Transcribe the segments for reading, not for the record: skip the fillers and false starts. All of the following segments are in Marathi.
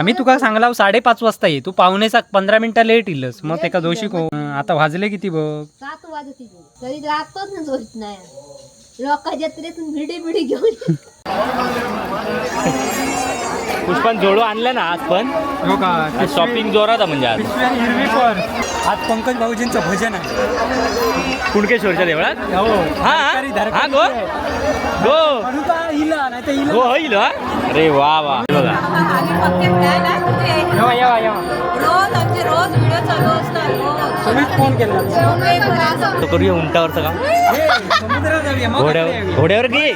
आम्ही तुका सांगला 5:30 वाजता ये, तू 15 मिनिटं लेट इलस, मग तेका दोषी को. आता वाजले किती बघ? 7 वाजत तरी लागतोच ना जोशीत नाही. लोका जत्रेतून भिडी घेऊन पुष्पान जोडो आणलं ना आज पण. हो का? शॉपिंग जोरात म्हणजे आज. हिरवी पण आज पंकज भाऊजींचं भजन आहे कुणकेश्वरच्या देवळात. हो. हा हा गो गो गो होईल हा. अरे वा वा बघा. रोज व्हिडिओ चालू असतात. तुम्हीच फोन केला तो करूया उंटावरचं काम. घोड्यावर घे.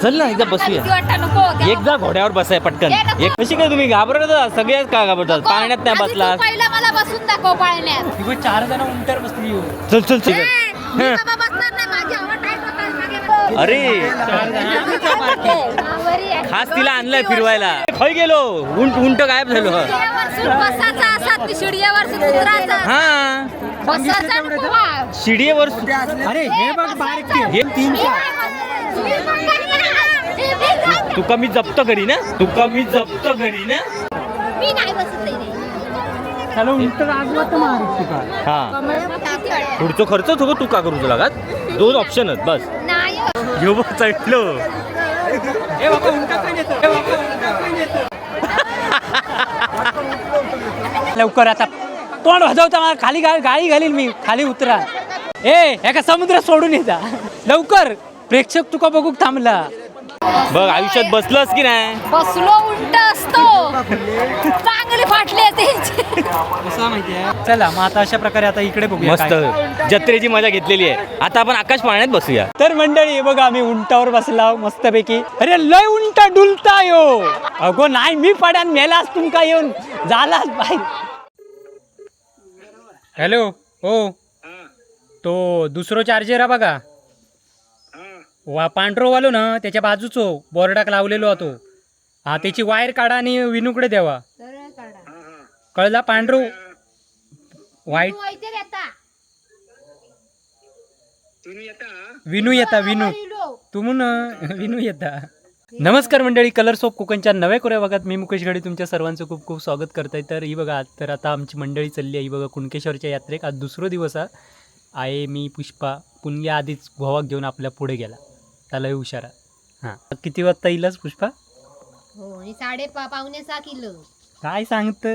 चल ना एकदा बसूया. एकदा घोड्यावर बसाय पटकन. कशी काय तुम्ही घाबरत सगळ्याच का घाबरतात? पाण्यात नाही बसला. पहिला मला बसून दाखव पाळण्यात. 4 जण उंटावर बसली. चल चल चल. बसणार नाही, माझी आवड आहे. अरे खास तिला आणलंय फिरवायला. खय गेलो उंट गायब झालो. बसाचा असा शिडीवर हा शिडीवर. अरे हे बघ बारीक हे 3 मी जप्त करी ना. मी जप्त करी ना. मी नाही बसत. त्याला उंट आजवत मारू तुका. हा पुढचं खर्च हो तू का करू तुला. 2 ऑप्शन आहेत बस. घेऊ बघ चढलो. लवकर आता तोंड वाजवता खाली गाडी घालील मी. खाली उतरा. एका समुद्रात सोडून येता लवकर. प्रेक्षक तुका बघू थांबला. बघ आयुष्यात बसलंस की नाही. बसलो उंट असतो. चांगले फाटले ते. चला मग आता अशा प्रकारे आता इकडे बघूया. मस्त जत्रेची मजा घेतलेली आहे. आता आपण आकाश पाळण्यात बसूया. तर मंडळी बघा आम्ही उंटावर बसला मस्तपैकी. अरे लय उंट डुलता यो. अगो नाही मी पड्यान मेलास तुमका येऊन झालाच बाई. हॅलो हो तो दुसरो चार्जर आहे बघा. पांढरो वालो ना त्याच्या बाजूचो बोर्डाक लावलेलो होतो. हा त्याची वायर काढा आणि विनूकडे द्यावा. कळला. पांढरो व्हाईट विनू येता. विनू तुमून विनू येता. नमस्कार मंडळी, कलर्स ऑफ कोकणच्या नव्या कोऱ्या भागात मी मुकेश घडी तुमच्या सर्वांचं खूप खूप स्वागत करताय. तर ही बघा तर आता आमची मंडळी चालली आहे. ही बघा कुणकेश्वरच्या यात्रेक आज दुसरा दिवस आहे. मी पुष्पा पुण्या आधीच गोवाक घेऊन आपल्या पुढे गेला. त्याला हुशारा. हां किती वाजता येईलच पुष्पा? हो 5:30 किलो. काय सांगत?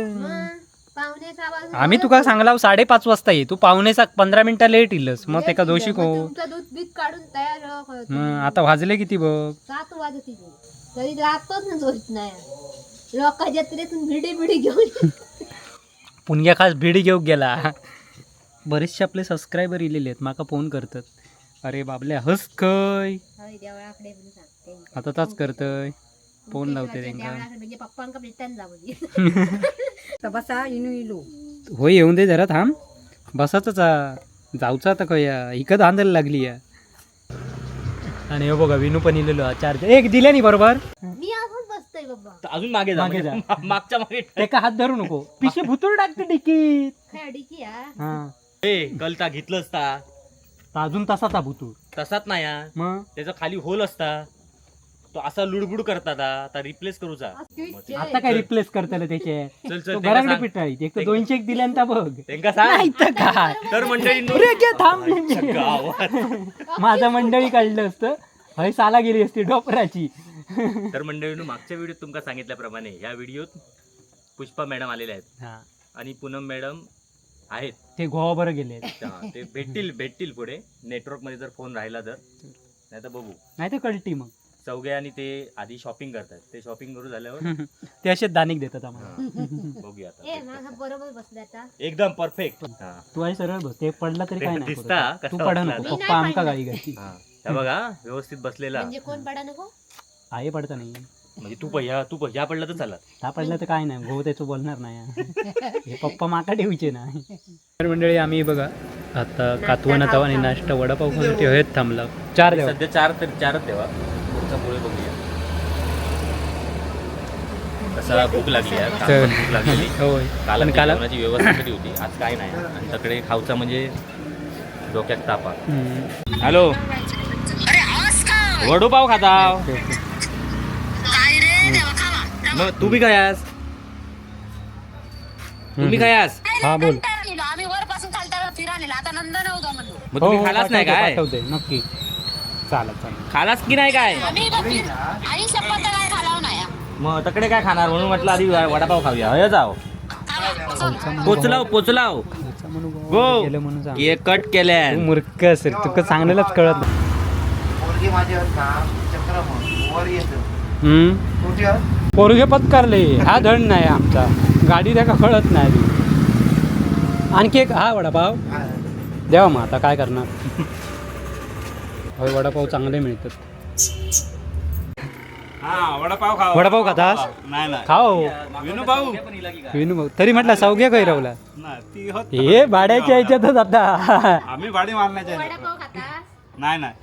5:30 आम्ही तुका सांगला 5:30 वाजता ये, तू 15 मिनिटं लेट इलस, मग तेका दोषी को. दूध काढून तयार. आता वाजले किती बघ? 7 वाजत तरी लागतोच ना जोशीत नाही. लोका जत्रेतून भिडी घेऊन पुण्या खास भिडी घेऊन गेला. बरेचसे आपले सबस्क्रायबर इलेले आहेत माका फोन करतात. अरे बाबल्या हस खय देवळाकडे सांगते. आता ताच करतय फोन लावते त्यांना. म्हणजे पप्पांका भेटायला जाऊ. बसा इनू होय येऊन दे जरा थांब. बसाच जाऊचा आता कया इकत आंदल लागली या. आणि हो बघा विनू पण इलेलो चार्जर एक दिल्या नाही बरोबर. मी अजून बसतोय बाबा. अजून मागे जा. मागच्या मागे एका हात धरू नको. पिशे भुतूर टाकते डिकीत. खडकी हा गलता घेतलं असता अजून तसाचा भुतूर. तसाच नाही मग त्याचा खाली होल असता. तो असा लुडबुड करतात. आता रिप्लेस करूचा. आता काय रिप्लेस करताना त्याचे चल चल घराकडे पिटाळी. एक तर 200 एक दिल्यांता बघ. त्यांका सांग काय तर मंडळी माझा मंडळी काढलं असतं हय साला गेली असती डोपराची. तर मंडळींनो मागच्या व्हिडिओत तुमका सांगितल्याप्रमाणे या व्हिडिओत पुष्पा मॅडम आलेल्या आहेत. हा आणि पूनम मॅडम आहेत. ते गोवा बरं गेले. ते भेटतील पुढे नेटवर्क मध्ये जर फोन राहिला तर. नाही तर बघू. नाही तर कळती मग चौघे आणि ते आधी शॉपिंग करतात. ते शॉपिंग करू झाल्यावर ते असेच दानिक देतात आम्हाला. बघूया ए माझा बरोबर बसला आता. एकदम परफेक्ट. तू आहे सरळ बस. ते पडला तरी काय नाही दिसता तू पडा नको. पप्पा आमका गाडी घालती. हे बघा व्यवस्थित बसलेला म्हणजे कोण पडा नको. आहे पडता नाही म्हणजे तू पहिला पडला तर चालत. हा पडला तर काय नाही भाऊ त्याचं बोलणार नाही. हे पप्पा माका ठेवचे ना. तर मंडळी आम्ही बघा आता कातवन आता आणि नाश्ता वडापाव खाऊन ठेवत थांबला. 4 देवा सध्या 4च देवा. पुढचा पुढे बघूया कसा भूक लागली आहे. भूक लागलेली. होय काल काल जेवणाची व्यवस्था कधी होती. आज काय नाही. आणि तकडे खाऊचा म्हणजे डोक्यात तापा. हॅलो वडोपाव खाता. मग तू बी काय आज तुम्ही काय आज हा बोल. आम्ही वरपासून खालता फिरायला आता नंदन होतो म्हणून मग तुम्ही खालाच नाही काय पाठवते नक्की. चालेल चालेल. खालाच की नाही काय आम्ही आई शपथ काय खालाव नाही मग तकडे काय खाणार म्हणून म्हटलं आधी वडापाव खाऊया हय जाओ पोचलाव पोचलाव गो गेलं म्हणून सांग. केक कट केल्या तू मूर्ख असेल तुका चांगलेलाच कळत नाही. पोरगे पत्कारले हा धड नाही आमचा गाडी त्या कळत नाही आधी. आणखी एक हा वडापाव द्यावा मग आता काय करणार. होय वडापाव चांगले मिळतात. वडापाव खाऊ वडापाव खातास नाही खाओ विनू भाऊ विनू भाऊ तरी म्हटलं सौग्या काही रावला हे भाड्याच्या याच्यातच आता. आम्ही भाडी मारण्याचे वडापाव खाता नाही नाही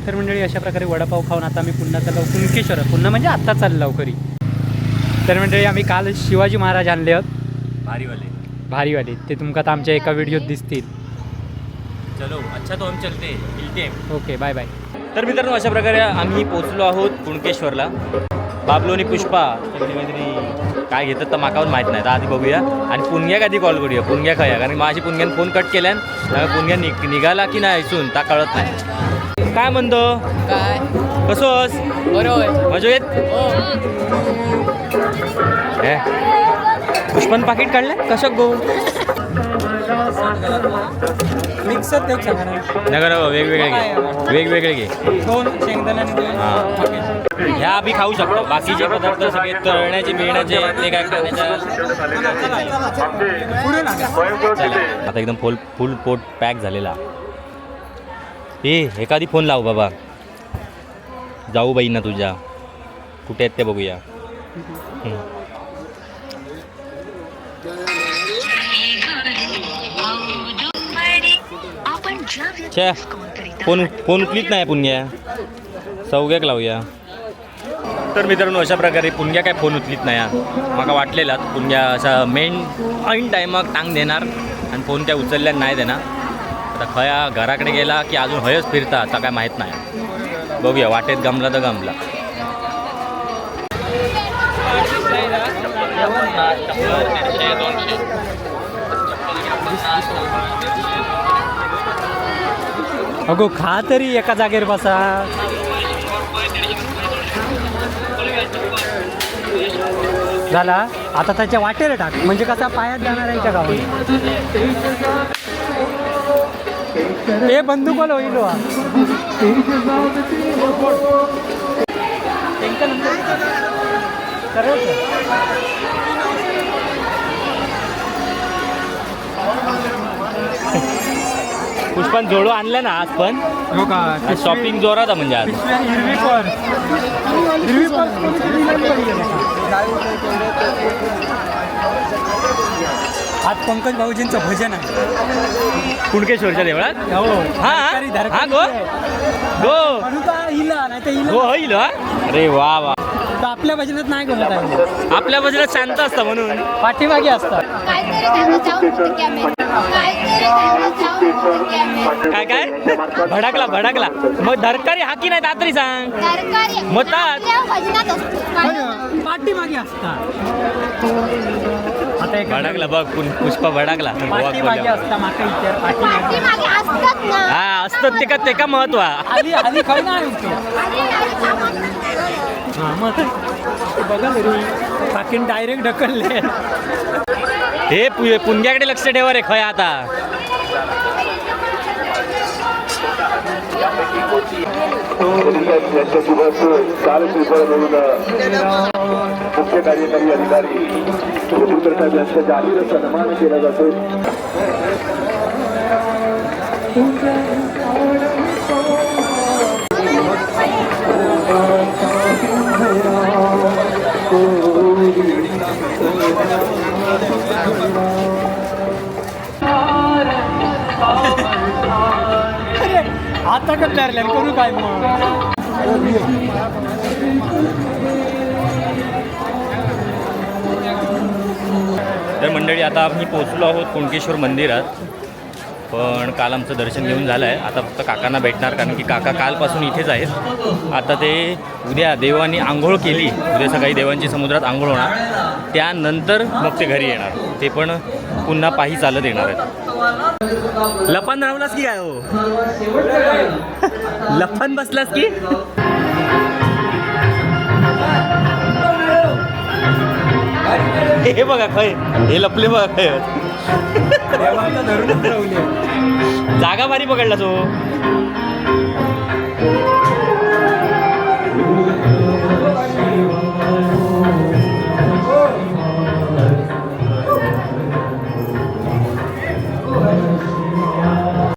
तर मंडळी अशा प्रकारे वडापाव खाऊन आता आम्ही पुन्हा चाललो कुणकेश्वर. पुन्हा म्हणजे आत्ता चाललो खरी. तर मंडळी आम्ही काल शिवाजी महाराज आणले आहोत भारीवाले. ते तुमका आता आमच्या एका व्हिडिओत दिसतील. चलो अच्छा तो हम चलते मिलते ओके बाय बाय. तर मित्रांनो अशा प्रकारे आम्ही पोहोचलो आहोत कुणकेश्वरला. बाबलो आणि पुष्पा काहीतरी काय घेतात तर माकावर माहीत नाही. तर आधी बघूया आणि पुणग्याक आधी कॉल करूया. पुणग्या खया कारण माझी पुणग्यान फोन कट केल्यान पुणग्या निघाला की नाही इथून ता कळत नाही. काय म्हणतो काय कसोस बरोबर मजा येत हे पुष्पन पाकिट काढलं कसं गो मिक्स नगर वेगवेगळे घे दोन शेंगदाणे हां ह्या आम्ही खाऊ शकतो. बाकीचे पदार्थ सगळे तळण्याचे बिळण्याचे ते काय आता एकदम फुल पोट पॅक झालेला. एखादी फोन लाव बाबा जाऊ बाई ना तुझ्या कुठे आहेत ते बघूया. फोन उचलीत नाही पुण्या सौग्याक लावूया. तर मित्रांनो अशा प्रकारे पुण्या काय फोन उचलीत नाही. मला वाटलेला पुण्या असा मेन ऐन टायमाक टांग देणार आणि फोन त्या उचलल्या नाही देणार. आता खया घराकडे गेला की अजून हयच फिरता आता काय माहीत नाही. बघूया वाटेत गमला तर गमला. अगो खा तरी एका जागेवर बसा. झाला आता त्याच्या वाटेला टाक म्हणजे कसा पायात जाणार आहे त्या गावात. हे बंदूकवाला होईल हो. पुष्पन जोडो आणलं ना आज पण शॉपिंग जोरात आहे म्हणजे आज. आज पंकज भाऊजींचं भजन आहे कुणकेश्वरच्या देवळात. हो हा हा गो गो हो होईल हा. अरे वा वा आपल्या भजनात नाही बोलत आहे. आपल्या बाजूला शांत असतं म्हणून पाठीमागे असतात. काहीतरी त्यांना जाऊन मुटक्या मेल. काहीतरी त्यांना जाऊन मुटक्या मेल. काय काय भडकला मग धरकारी हाकी नाही तातरी सांग. तरकारी मग तात. आपल्या भजनात असतो. पाठीमागे असतात. आता एक भडकला बघ पुष्पा भडकला. पाठीमागे असतात माका विचार पाठीमागे. पाठीमागे असतात ना. हा असतं ते का महत्व. आली आली खाऊ नाही हां मग बघा तरी पाकीन डायरेक्ट ढकलले. हे पुण्याकडे लक्ष ठेवा रे खय आता. मुख्य कार्यकारी अधिकारी साहेब यांचा जाहीर सन्मान केला जातो. आता का ठरल्या करू काय मग. तर मंडळी आता आम्ही पोहोचलो आहोत कुणकेश्वर मंदिरात. पण काल आमचं दर्शन घेऊन झालं आहे. आता फक्त काकांना भेटणार, कारण की काका कालपासून इथेच आहेत. आता ते उद्या देवांनी आंघोळ केली, उद्या सकाळी देवांची समुद्रात आंघोळ होणार, त्यानंतर मग ते घरी येणार. ते पण पुन्हा पायी चालत येणार आहेत. लपन राहलास की काय हो? लपन बसलास की? हे बघा खय, हे लपले बघा खय. जागा भारी पकडला तो.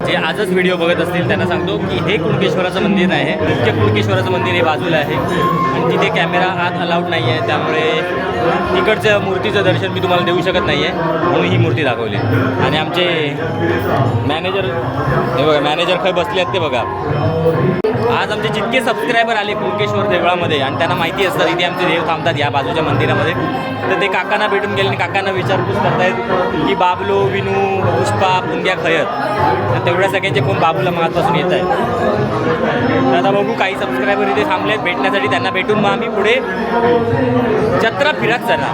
जे आजच व्हिडिओ बघत असतील त्यांना सांगतो की हे कुणकेश्वराचं मंदिर आहे. मुख्य कुणकेश्वराचं मंदिर हे बाजूला आहे आणि तिथे कॅमेरा आत अलाउड नाही आहे, त्यामुळे तिकडच्या मूर्तीचं दर्शन मी तुम्हाला देऊ शकत नाही आहे, म्हणून ही मूर्ती दाखवली. आणि आमचे मॅनेजर, हे बघा मॅनेजर खय बसले आहेत ते बघा. आज आमचे जितके सबस्क्रायबर आले कुणकेश्वर देवळामध्ये आणि त्यांना माहिती असतात इथे आमचे देव थांबतात या बाजूच्या मंदिरामध्ये, तर ते काकांना भेटून गेले आणि काकांना विचारपूस करतायत की बाबलो, विनू, पुष्पा, पुंग्या खयत. तर तेवढ्या सगळ्यांचे फोन बाबूला मागपासून येत आहेत. तर आता बघू काही सबस्क्रायबर इथे थांबलेत भेटण्यासाठी, त्यांना भेटून मग आम्ही पुढे जत्रा फिरत जाणार.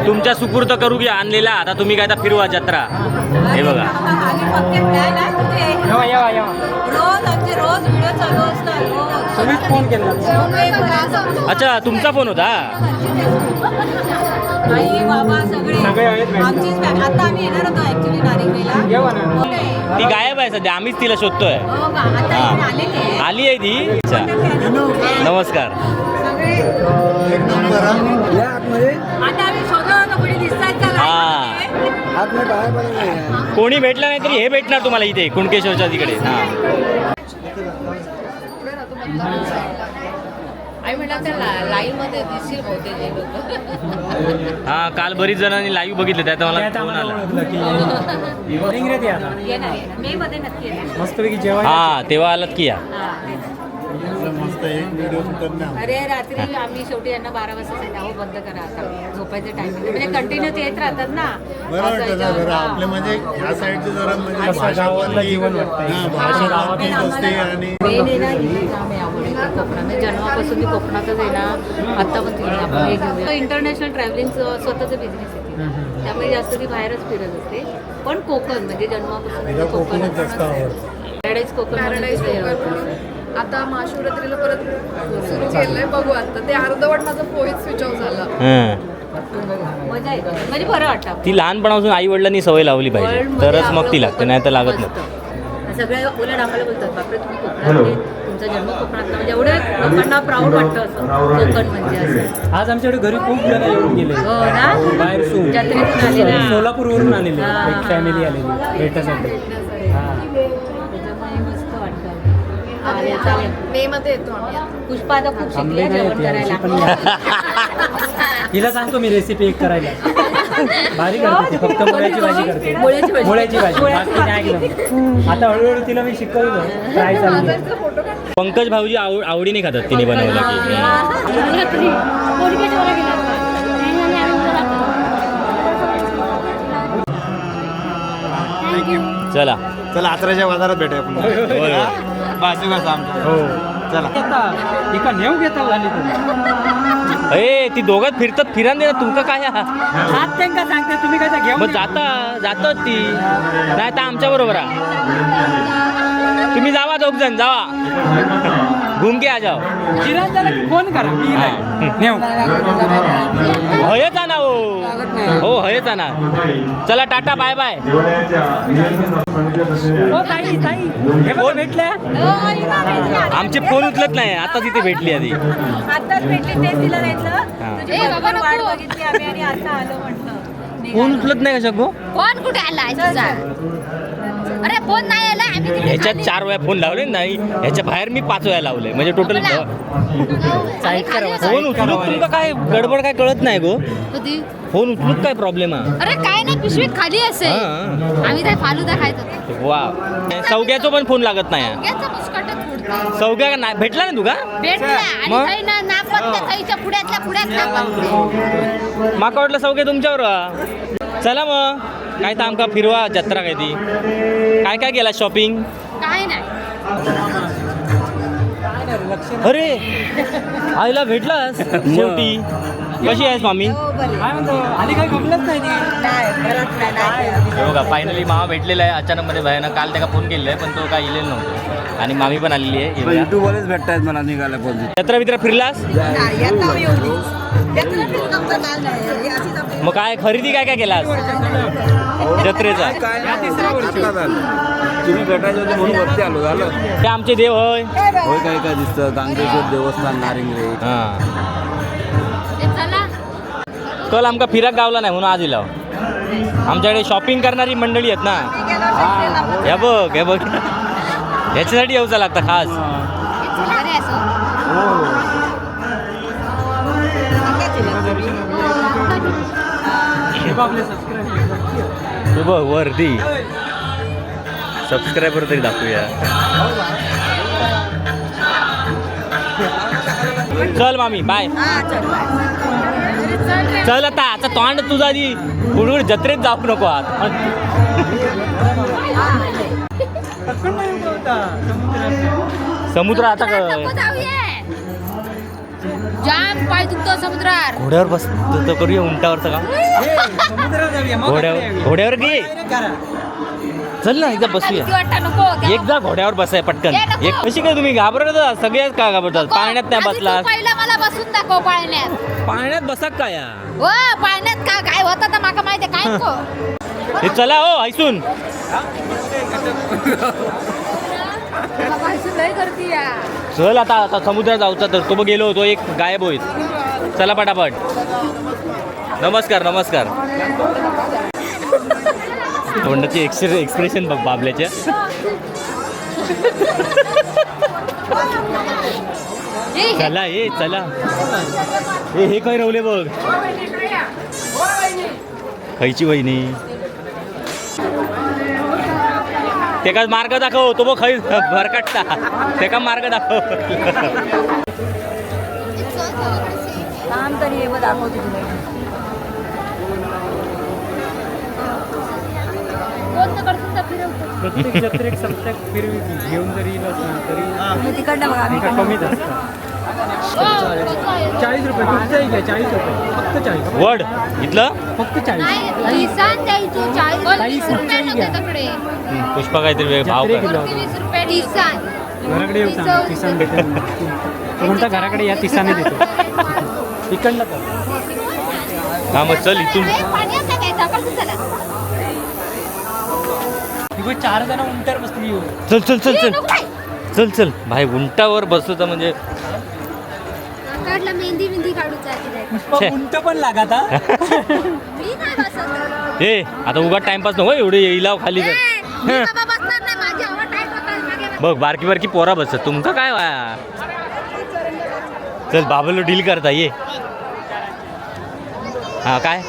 तुमच्या सुपूर्द करू घ्या आणलेला. आता तुम्ही काय तर फिरवा जत्रा. हे बघा फोन केला. अच्छा, तुमचा फोन होता. सगळे आहेत. आता आम्ही येणार होतो ऍक्च्युली नारिकेला. ती गायब आहे सध्या, आम्हीच तिला शोधतोय. आली आहे ती. अच्छा, नमस्कार. कोणी भेटलं नाही तरी हे भेटणार तुम्हाला इथे कुणकेश्वरच्या तिकडे. हा काल बरीच जणांनी लाईव्ह बघितलं, त्यात मला फोन आला. मस्तपैकी जेवण. हा तेव्हा आलात की या. अरे रात्री आम्ही शेवटी यांना 12 वाजता सांगितलं बंद करा, आता झोपायचं टाइमिंग म्हणजे कंटिन्यू येत राहतात ना. आपले म्हणजे ह्या साईडचे जरा म्हणजे गावातलं जीवन कोकणात जन्मापासून मी कोकणातच आहे ना. आता पण इंटरनॅशनल ट्रॅव्हलिंग स्वतःचा बिझनेस आहे, त्यामुळे जास्त ती बाहेरच फिरत असते. पण कोकण म्हणजे जन्मापासून कोकणच जास्त आवडतं. कोकण आता महाशिवरात्रीला परत सुरू केलंय, बघू आता. ते अर्धवट माझं पोहेच स्विच ऑफ झालं. मजा येते म्हणजे बरं वाटतं. ती लहानपणापासून आई वडिलांनी सवय लावली पाहिजे, तरच मग ती लागते, नाही तर लागत नाही. सगळे उलट आम्हाला बोलतात बापरे तुम्ही कोकणातले, तुमचा जन्म कोकणात, म्हणजे एवढं लोकांना प्राऊड वाटतं असं कोकण म्हणजे असं. आज आमच्याकडे घरी खूप जण येऊन गेले. हो ना, बाहेर जत्रेतून आलेला, सोलापूरवरून आलेले एक फॅमिली आलेली भेटासाठी. त्याच्यामुळे मस्त वाटतं. चालेल, मे मध्ये येतो आम्ही. पुष्पा आता खूप शिकली जेवण करायला. हिला सांगतो मी रेसिपी एक करायला. भारी करते, फक्त मुळ्याची भाजी करते. मुळ्याची भाजी बाकी नाही एकदम. आता हळूहळू तिला मी शिकवतो, ट्राय चालू. पंकज भाऊजी आवडीने खातात तिने बनवलं की. चला चला आचऱ्याच्या बाजारात भेटूया पुन्हा. बाजू कसा आमचा. हो चला. एका नेऊ घेता झाली तुम्ही. ए ती दोघात फिरतात, फिरान दे ना तुमका काय. हात त्यांना सांगते तुम्ही काय घेऊन. मग जातात ती, नाही तर आमच्या बरोबर तुम्ही जावा, दोघ जण जावा, घूम के आ जाओ. जिरात झाला की फोन करा, मी नेऊ. हयच आणा हो हयच आणा. चला टाटा, बाय बाय. हो ताई ताई हे बघा भेटल्या. आमचे फोन उचलत नाही, आता तिथे भेटली आधी. आताच भेटली तेच तिला सांगितलं वाट बघितली आम्ही आणि आता आलो म्हटलं. फोन उचलत नाही का शक्को? फोन कुठे आलाय तुझा? अरे फोन नाही आला, आम्ही तिकडे ह्याच्यात 4 वेळा फोन लावले नाही, ह्याच्या बाहेर मी 5 वेळा लावले, म्हणजे टोटल फोन उचलून तुमका काय गडबड काय कळत नाही गो. कधी फोन उचलून काय प्रॉब्लेम आहे? अरे काय नाही, पिशवीत खाली असेल. हा. आम्ही काय फालुदा खायत होतो. वा, सौग्याचो पण फोन लागत नाही. याचा मुस्कट चौघ्या का नाही भेटला ना तुका भेटला आणि मग? काही ना नापत्ते काहीच्या पुढ्यातल्या पुढ्यात नापत्ते. माका वाटलं चौघे तुमच्यावर चला मग काय तर आमका फिरवा जत्रा काय ती काय काय केला शॉपिंग काय नाही अरे आईला भेटलास शेवटी कशी आहेस मामी बघा फायनली मामा भेटलेला आहे अचानक मध्ये भयानं काल त्याला फोन केलेला आहे पण तो काय इलेला नव्हतो आणि मामी पण आलेली आहे येऊया. युट्यूबवरच भेटतायत मला निघायला फोन. जत्रा बित्रा फिरलास मग काय खरेदी काय काय केलास जत्रेचा तुम्ही भेटायचे होते म्हणून वरती आलो झालं. ते आमचे देव होय होय काय काय दिसतं गांगेश्वर देवस्थान नारिंगले. हां ते चला कल आमका फिराक गावला नाही म्हणून आज इला आमच्याकडे शॉपिंग करणारी मंडळी आहेत ना हे बघ ह्याच्यासाठी येऊचा लागतं खास अरे असं हे बघ वरती सबस्क्रायबर तरी दाखवूया चल मामी बाय चल आता तोंड तुझा आधी कुठे जत्रेत जाऊ नको आत समुद्र आता नको जाऊये जाम पाय दुखतो समुद्रावर घोड्यावर बस तर करूया उंटावरचं काम घोड्यावर घे चल ना एकदा बसूया भीती वाटतं नको एकदा घोड्यावर बसाय पटकन एक कशी काय तुम्ही घाबरत सगळ्यात का घाबरतात पाण्यात नाही बसला पहिला मला बसून दाखव पाळण्यात पाण्यात बसा काय हो पाळण्यात का काय होतं तर माका माहिती काय नको हे चला हो ऐसून लय करती या चल आता समुद्रात जाऊचा तर तो गेलो होतो एक गायब होईल चला पटापट नमस्कार तोंडाची एक्सप्रेशन बघ बाबल्याच्या चला हे काय रवले बघ खायची वहिनी ते का मार्ग दाखव तो बघ खाई भरकटता ते का मार्ग दाखव प्रत्येक जत्रेक सप्त्याक फिरवी घेऊन जरी येईल ना तरी कमीच असतं 40 रुपये कुठच्याही घ्या 40 रुपये फक्त 40 वड इथलं फक्त 40 नाही किसान द्यायचो 40 रुपये नव्हते तकडे पुष्पा काहीतरी भाव जत्रे कर किलो 20 रुपये किसान घराकडे येऊ सांग तिसान भेटेल तो म्हणता घराकडे या तिसाने देतो इकडलं तर हा मग चल इथून पाण्यात टाकायचा पण चला 4 जण उंटार बसली येऊ चल भाई उंटावर बसतो म्हणजे काढला मेहंदी काढूचा छे. उंट पण लागत हा मी नाही बसत ए आता उगा टाइमपास नको एवढे येईलाव खाली तर मी बाबा बसणार नाही माझी आवड टाईट होता बघ बारकी पोरा बसत तुमका काय वाया चल बाबलो डील करता ये हा काय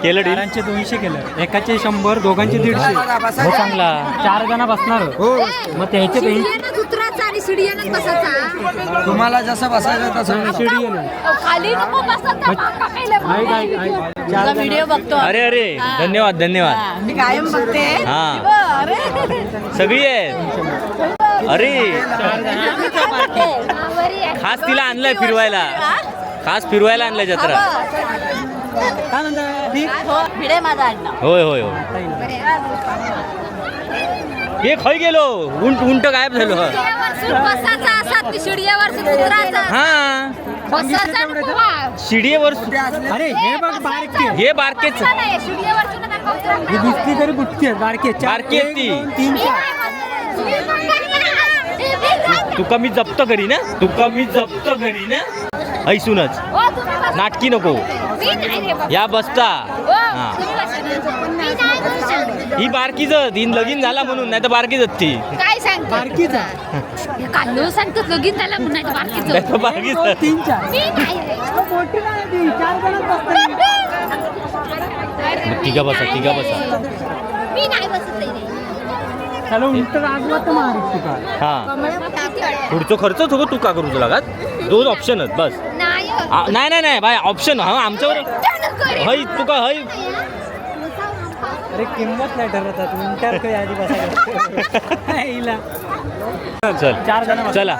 केलं डील 200 केलं एकाचे 100 दोघांचे 150 हो चांगला 4 जण बसणार मग त्याचे शिडियानं उतरायचा आणि शिडियानं बसायचा तुम्हाला जसं बसायचं तसं शिडी खाली नको बसत व्हिडिओ बघतो अरे धन्यवाद मी कायम बघते हा सगळी आहे अरे खास तिला आणलंय फिरवायला आणलंय जत्रा काय म्हणता भिडे माझा अण्णा होय हे खाई गेलो उंट गायब झालो बसायचा असा ती शिडियावर उतरायचा हा बसायचा आणि पोहा. शिडीवर अरे हे बघ बारके हे बारकेच नाही, शिडियावर सुद्धा नका उतरायला. ही दिसली तरी बुटकी आहे बारके बारकी आहेत ती. 3 मी 4 नाही बसत. मी पण नाही. तुका मी जप्त करी ना ऐसूनच हो, तुम्ही बसा. नाटकी नको मी नाही रे बाबा. या बसता हो, हा तुम्ही बसा. मी नाही बसत. ही बारकीच लगीन झाला म्हणून नाही तर बारकीच ती काय सांगतो बारकीच हे काय सांगतो लगीन झाला म्हणून नाही तर बारकीचं. नाही तर बारकीच 3 4 मी नाही रे. मोठी नाही ती 4 जण बसतात तिघा बसा मी नाही बसत रे. त्याला उलट राजवत मारीत तुका. हा पुढचं खर्च सगळं तू का करू तुला का 2 ऑप्शनच बस. नाही नाही नाही बाय ऑप्शन हा आमच्यावर हय तुका हय. अरे किंमत नाही ठरत आता, उलट्यावर काही आधी बसायला हिला. चल 4 जण चला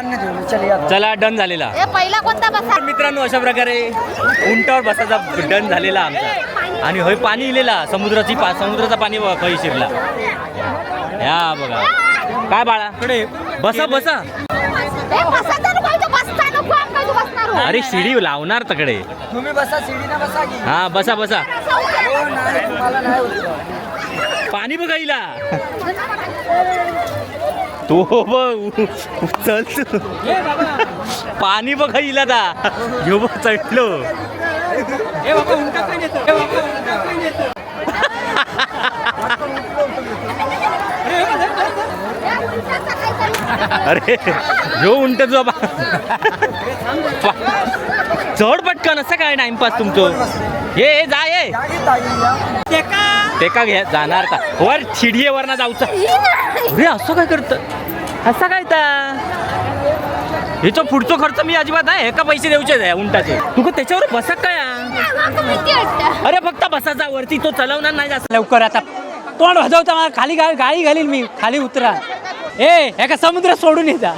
चला डन झालेला. पहिला कोणता बसा मित्रांनो अशा प्रकारे उंटावर बसायचा डन झालेला आमचा. आणि हय पाणी इलेला समुद्राचा पाणी खय शिरला. या बघा काय बाळा कडे बसा बसा. अरे शिडी लावणार तकडे. तुम्ही बसा शिडीना बसा की. हा बसा बसा. तुम्हाला नाही होत. पाणी बघायला तो चल तू पाणी बघायला दा घेऊ बघ चढलो. अरे जो उंट जो चढ पटकन असं काय टाइमपास तुमचं. ये जा ये टेका घ्या जाणार का वर शिडीवर ना जाऊचा. अरे असं काय करत असं काय ता ह्याचा पुढचा खर्च मी अजिबात नाही. एका पैसे देऊचे आहे उंटाचे. तू त्याच्यावर बसा काय. अरे फक्त बसाचा वरती तो चलवणार नाही जास्त. लवकर आता तोंड वाजवता मला खाली गाडी घालील मी. खाली उतरा. एका समुद्र सोडून येता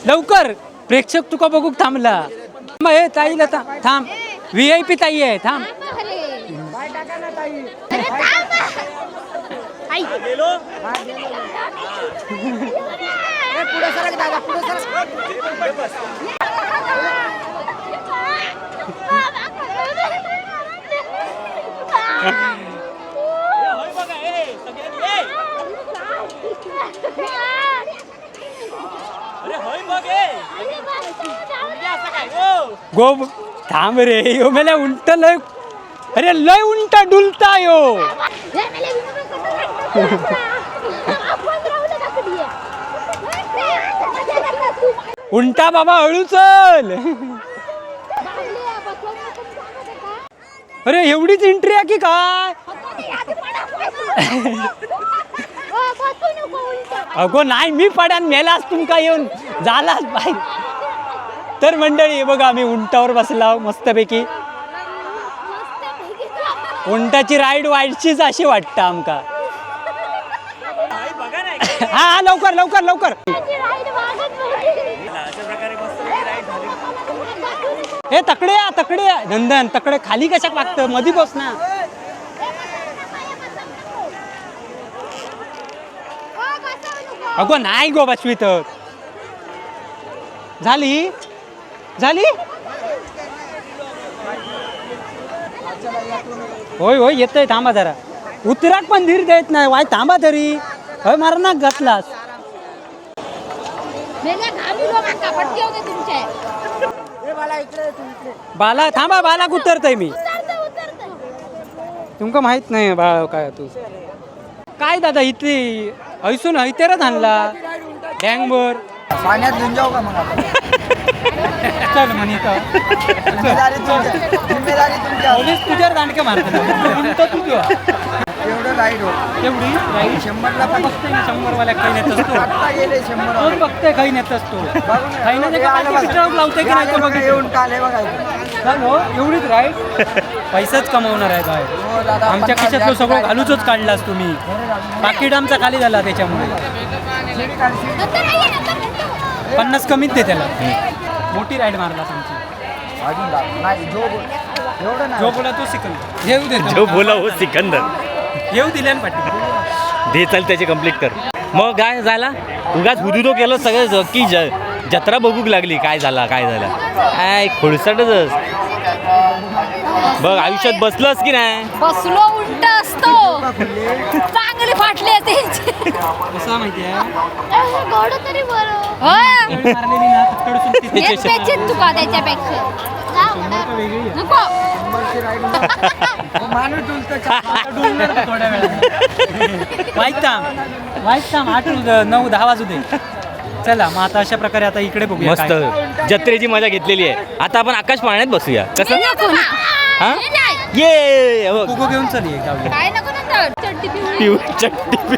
लवकर. प्रेक्षक तुका बघू थांबला. हे ताई लता थांब. VIP ताई आहे थांब. गो थांब रे. यो मेला उंट लय. अरे लय उंट डुलता यो. उंटा बाबा हळू चल. अरे एवढीच एंट्री आहे की काय. अगो नाही मी पड्यान मेलास तुमका येऊन झालाच बाई. तर मंडळी बघा आम्ही उंटावर बसला मस्तपैकी. उंटाची राईड वाईटचीच अशी वाटतं आमका. हा लवकर लवकर लवकर. हे तकडे नंदन तकडे खाली कशाक वागतं मधी बस ना. अगो नाही गो बसवी तर झाली होय होय येतंय. थांबा जरा. उतराक पण धीर देत नाही वाय. थांबा तरी होय मारनाक घातलास. बाला थांबा. बाला उतरतय मी. तुमका माहित नाही बाळा काय तू काय दादा इथली ऐसून हैतेरच आणला डँगवर पाण्यात घेऊन जाऊ का मग आपण? चल म्हणे जिम्मेदारी तुमच्या. पोलीस तुझ्यावर दांडके मारतात. तुझ्या एवढं लाईट हो एवढी राईट 100ला पण 100वाल्या काही नेत असतो. आता गेले 100. तोच बघतोय काही नेत असतो. काही नाही लावतोय की नाही बघ. येऊन काले बघायचं. हो एवढीच राईट. पैसाच कमवणार आहे काय. आमच्या खिशातलं सगळं घालूचच काढलास तुम्ही. पाकिट आमचा खाली झाला त्याच्यामुळे. 50 कमीच दे त्याला. मोठी राईड मारलास आमची. अजून नाही एवढं नाही. जो बोला तो सिकंदर येऊ दे. जो बोला हो सिकंदर येऊ दिल्या पाठी दे चल त्याची कंप्लीट कर. मग काय झाला उगाच हुदुदो केलं सगळं की जत्रा बघूक लागली. काय झाला काय खोडसाटच बघ. आयुष्यात बसलंस की नाही. बसलो उंट असतो चांगली फाटली आहे कसा माहितीये तरी बरं मारलेली ना तकडसून तुका त्याच्यापेक्षा नको माणूस थोड्या वेळात वाईट थांब 8-9-10 वाजू दे. चला मग आता अशा प्रकारे आता इकडे बघूया. मस्त जत्रेची मजा घेतलेली आहे. आता आपण आकाश पाळण्यात बसूया कसं. हा ये कोको घेऊन चल काय नको ना चट्टी चट्टी